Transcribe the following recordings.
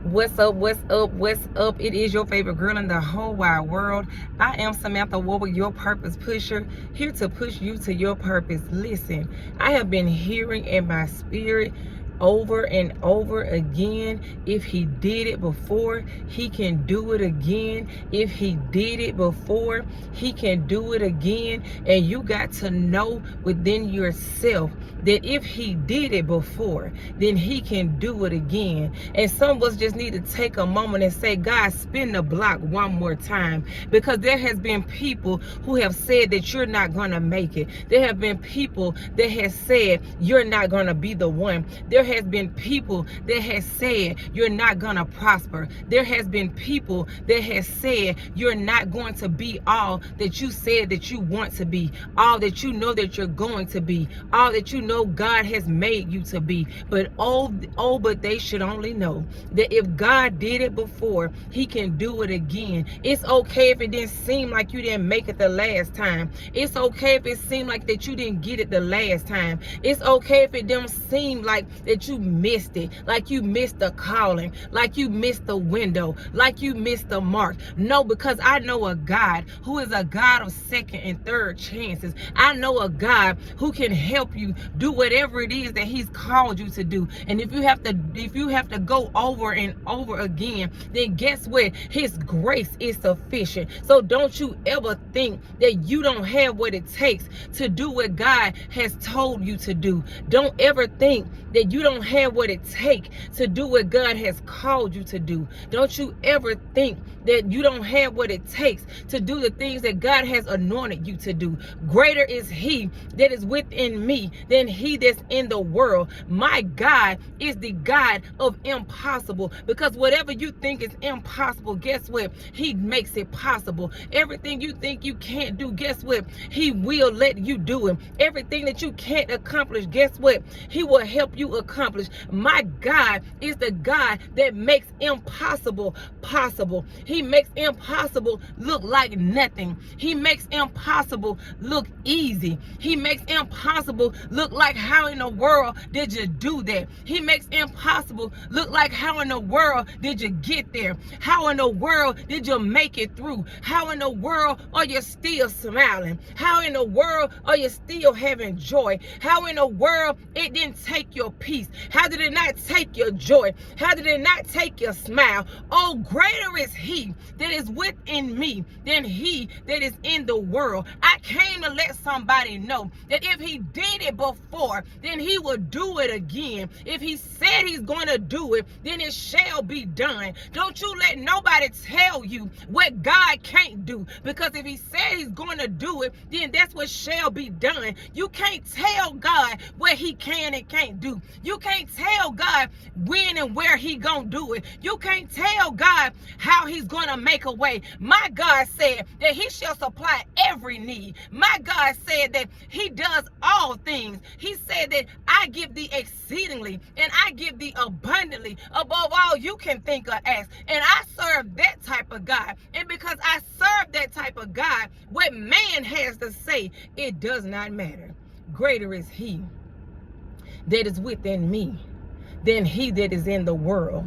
What's up? What's up? What's up? It is your favorite girl in the whole wide world. I am Samantha Warwick, your purpose pusher, here to push you to your purpose. Listen, I have been hearing in my spirit over and over again, if he did it before, he can do it again. If he did it before, he can do it again. And you got to know within yourself that if he did it before, then he can do it again. And some of us just need to take a moment and say, God, spin the block one more time, because there has been people who have said that you're not going to make it. There have been people that have said you're not going to be the one. There has been people that has said you're not going to prosper. There has been people that has said you're not going to be all that you said that you want to be, all that you know that you're going to be, all that you know God has made you to be. But but they should only know that if God did it before, he can do it again. It's okay if it didn't seem like you didn't make it the last time. It's okay if it seemed like that you didn't get it the last time. It's okay if it don't seem like that you missed it, like you missed the calling, like you missed the window, like you missed the mark. No, because I know a God who is a God of second and third chances. I know a God who can help you do whatever it is that he's called you to do. And if you have to go over and over again, then guess what? His grace is sufficient. So don't you ever think that you don't have what it takes to do what God has told you to do. Don't ever think that you don't have what it takes to do what God has called you to do. Don't you ever think that you don't have what it takes to do the things that God has anointed you to do. Greater is he that is within me than he that's in the world. My God is the God of impossible, because whatever you think is impossible, guess what? He makes it possible. Everything you think you can't do, guess what? He will let you do it. Everything that you can't accomplish, guess what? He will help you accomplish. My God is the God that makes impossible possible. He makes impossible look like nothing. He makes impossible look easy. He makes impossible look like, how in the world did you do that? He makes impossible look like, how in the world did you get there? How in the world did you make it through? How in the world are you still smiling? How in the world are you still having joy? How in the world it didn't take your peace? How did it not take your joy? How did it not take your smile? Oh, greater is he that is within me than he that is in the world. I came to let somebody know that if he did it before, then he will do it again. If he said he's going to do it, then it shall be done. Don't you let nobody tell you what God can't do, because if he said he's going to do it, then that's what shall be done. You can't tell God what he can and can't do. You can't tell God when and where he gonna do it. You can't tell God how he's gonna make a way. My God said that he shall supply every need. My God said that he does all things. He said that I give thee exceedingly and I give thee abundantly above all you can think or ask. And I serve that type of God. And because I serve that type of God, what man has to say, it does not matter. Greater is he that is within me than he that is in the world.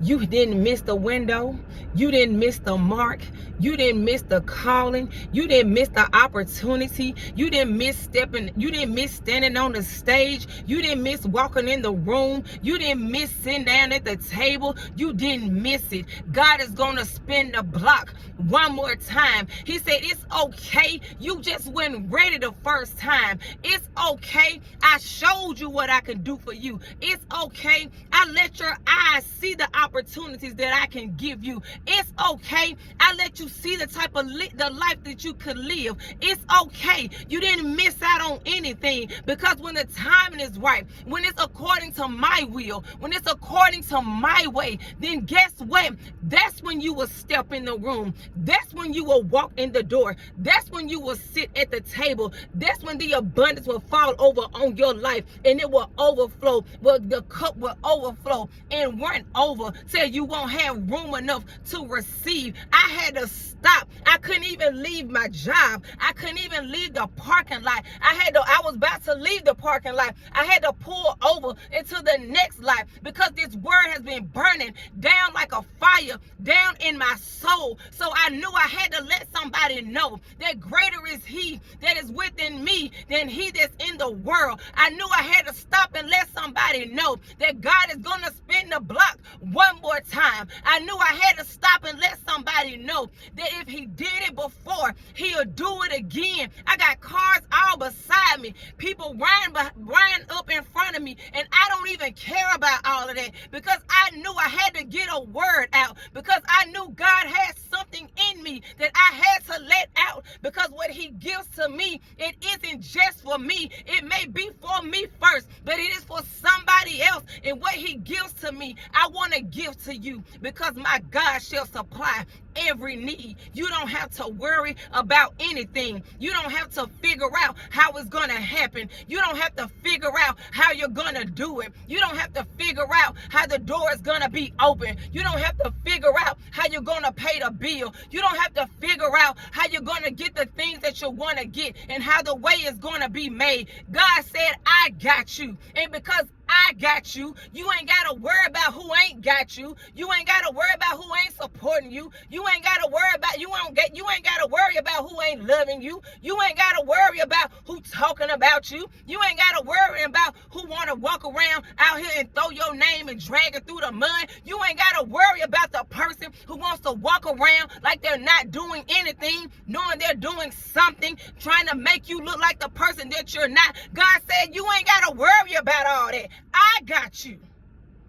You didn't miss the window. You didn't miss the mark. You didn't miss the calling. You didn't miss the opportunity. You didn't miss stepping. You didn't miss standing on the stage. You didn't miss walking in the room. You didn't miss sitting down at the table. You didn't miss it. God is going to spin the block one more time. He said, it's okay. You just went ready the first time. It's okay. I showed you what I can do for you. It's okay. I let your eyes see the opportunities that I can give you. It's okay. I let you see the type of the life that you could live. It's okay. You didn't miss out on anything, because when the timing is right, when it's according to my will, when it's according to my way, then guess what? That's when you will step in the room. That's when you will walk in the door. That's when you will sit at the table. That's when the abundance will fall over on your life, and it will overflow. Well, the cup will overflow and run over till you won't have room enough to receive receive. I had to stop. I couldn't even leave my job. I couldn't even leave the parking lot. I was about to leave the parking lot. I had to pull over into the next lot because this word has been burning down like a fire down in my soul. So I knew I had to let somebody know that greater is he that is within me than he that's in the world. I knew I had to stop and let somebody know that God is going to spin the block one more time. I knew I had to stop and let somebody know that if he did it before, he'll do it again. I got cars all beside me, people riding up in front of me, and I don't even care about all of that because I knew I had to get a word out, because I knew God had something in me that I had to let out, because what he gives to me, it isn't just for me. It may be for me first, but it is for somebody else. And what he gives to me, I want to give to you, because my God shall supply every need. You don't have to worry about anything. You don't have to figure out how it's going to happen. You don't have to figure out how you're going to do it. You don't have to figure out how the door is going to be open. You don't have to figure out how you're going to pay the bill. You don't have to figure out how you're going to get the things that you want to get and how the way is going to be made. God said, I got you. And because I got you, you ain't got to worry about who ain't got you. You ain't got to worry about who ain't supporting you. You ain't got to worry about you ain't got to worry about who ain't loving you. You ain't got to worry about who talking about you. You ain't got to worry about who want to walk around out here and throw your name and drag it through the mud. You ain't got to worry about the person who wants to walk around like they're not doing anything, knowing they're doing something, trying to make you look like the person that you're not. God said you ain't got to worry about all that. I got you.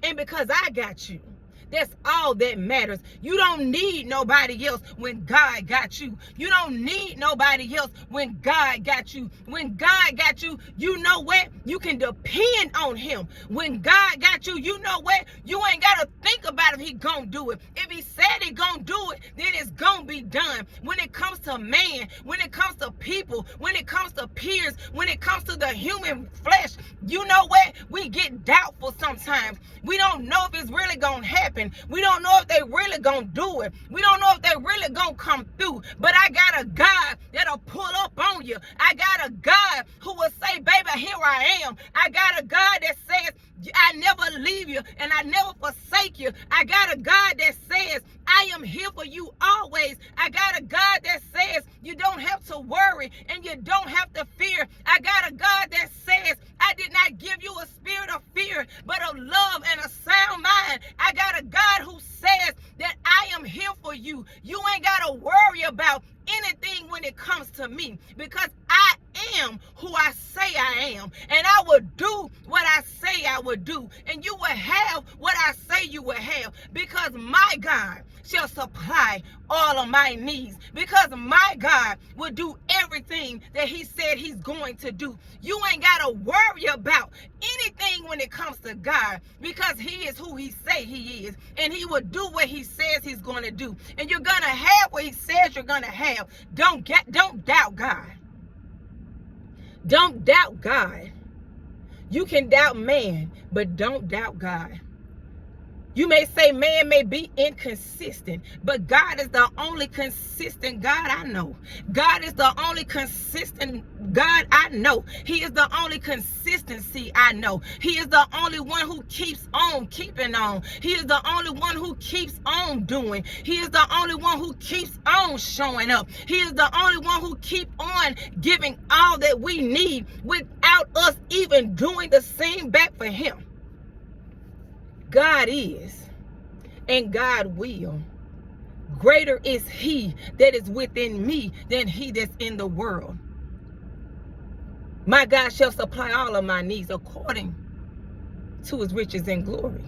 And because I got you, that's all that matters. You don't need nobody else when God got you. You don't need nobody else when God got you. When God got you, you know what? You can depend on him. When God got you, you know what? You ain't got to think about if he gonna do it. If he said he gonna do it, then it's gonna be done. When it comes to man, when it comes to people, when it comes to peers, when it comes to the human flesh, you know what? We get doubtful sometimes. We don't know if it's really gonna happen. We don't know if they really gonna do it. We don't know if they really gonna come through. But I got a God that'll pull up on you. I got a God who will say, baby, here I am. I got a God that says, I never leave you and I never forsake you. I got a God that says, I am here for you always. I got a God that says you don't have to worry and you don't have to fear. I got a God that says, I did not give you a spirit of fear, but of love and a sound mind. I got a God who says that I am here for you. You ain't got to worry about anything when it comes to me, because I am who I say I am, and I will do what I say I would do, and you will have what I say you will have, because my God shall supply all of my needs, because my God will do everything that he said he's going to do. You ain't got to worry about anything when it comes to God, because he is who he say he is, and he will do what he says he's going to do, and you're going to have what he says you're going to have. Don't doubt God. Don't doubt God. You can doubt man, but don't doubt God. You may say man may be inconsistent, but God is the only consistent God I know. God is the only consistent God I know. He is the only consistency I know. He is the only one who keeps on keeping on. He is the only one who keeps on doing. He is the only one who keeps on showing up. He is the only one who keeps on giving all that we need without us even doing the same back for him. God is, and God will. Greater is he that is within me than he that's in the world. My God shall supply all of my needs according to his riches and glory.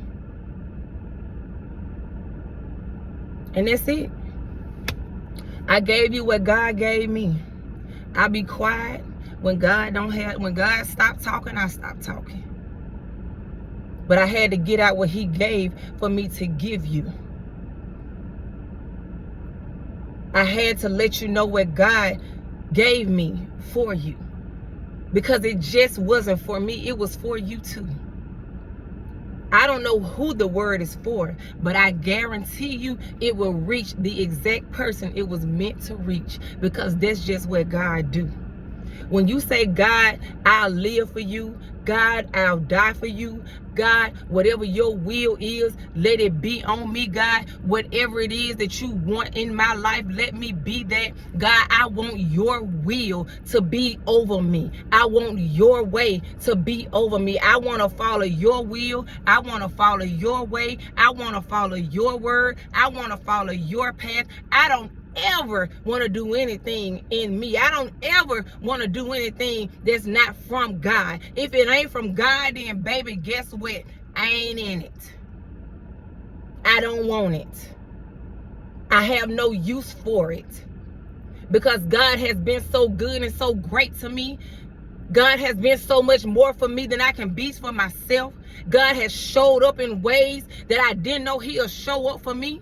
And that's it. I gave you what God gave me. I be quiet when God stop talking, I stop talking. But I had to get out what he gave for me to give you. I had to let you know what God gave me for you. Because it just wasn't for me. It was for you too. I don't know who the word is for, but I guarantee you it will reach the exact person it was meant to reach, because that's just what God do. When you say, God, I'll live for you, God, I'll die for you, God, whatever your will is, let it be on me, God. Whatever it is that you want in my life, let me be that. God, I want your will to be over me. I want your way to be over me. I want to follow your will. I want to follow your way. I want to follow your word. I want to follow your path. I don't ever want to do anything in me. I don't ever want to do anything that's not from God. If it ain't from God, then baby, guess what? I ain't in it. I don't want it. I have no use for it, because God has been so good and so great to me. God has been so much more for me than I can be for myself. God has showed up in ways that I didn't know he'll show up for me.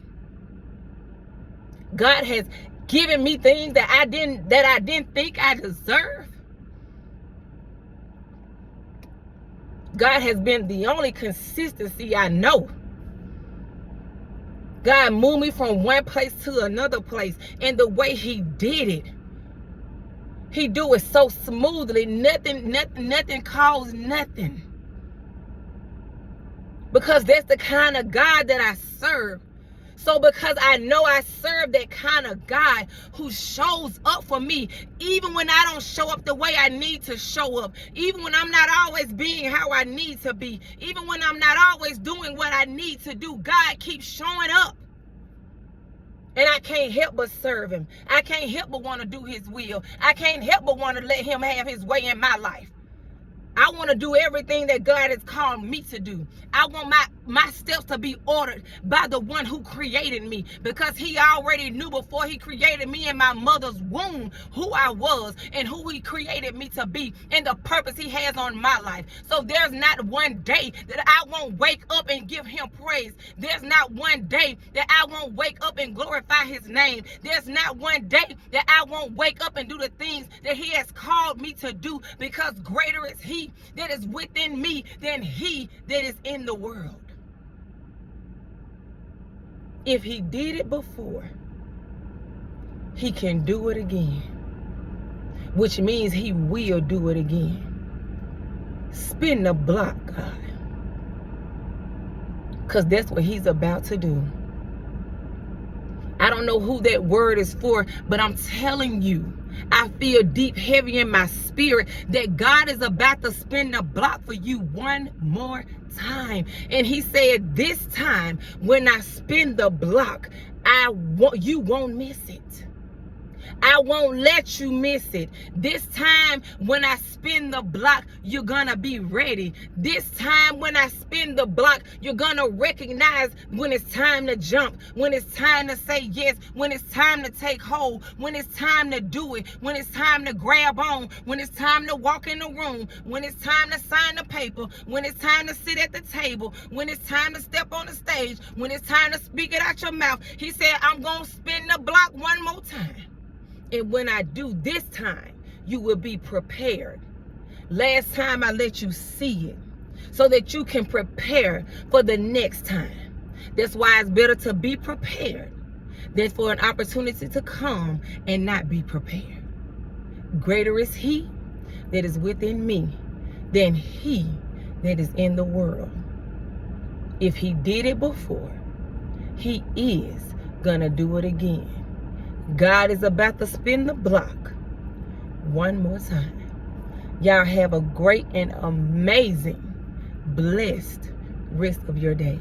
God has given me things that I didn't think I deserved. God has been the only consistency I know. God moved me from one place to another place, and the way he did it, he do it so smoothly. Nothing caused nothing. Because that's the kind of God that I serve. So because I know I serve that kind of God who shows up for me, even when I don't show up the way I need to show up, even when I'm not always being how I need to be, even when I'm not always doing what I need to do, God keeps showing up. And I can't help but serve him. I can't help but want to do his will. I can't help but want to let him have his way in my life. I want to do everything that God has called me to do. I want my steps to be ordered by the one who created me, because he already knew before he created me in my mother's womb who I was and who he created me to be and the purpose he has on my life. So there's not one day that I won't wake up and give him praise. There's not one day that I won't wake up and glorify his name. There's not one day that I won't wake up and do the things that he has called me to do, because greater is he that is within me than he that is in the world. If he did it before, he can do it again, which means he will do it again. Spin the block, God, because that's what he's about to do. I don't know who that word is for, but I'm telling you, I feel deep, heavy in my spirit that God is about to spin the block for you one more time. And he said, this time when I spin the block, you won't miss it. I won't let you miss it. This time when I spin the block, you're gonna be ready. This time when I spin the block, you're gonna recognize when it's time to jump, when it's time to say yes, when it's time to take hold, when it's time to do it, when it's time to grab on, when it's time to walk in the room, when it's time to sign the paper, when it's time to sit at the table, when it's time to step on the stage, when it's time to speak it out your mouth. He said, I'm gonna spin the block one more time. And when I do this time, you will be prepared. Last time I let you see it so that you can prepare for the next time. That's why it's better to be prepared than for an opportunity to come and not be prepared. Greater is he that is within me than he that is in the world. If he did it before, he is gonna do it again. God is about to spin the block one more time. Y'all have a great and amazing, blessed rest of your day.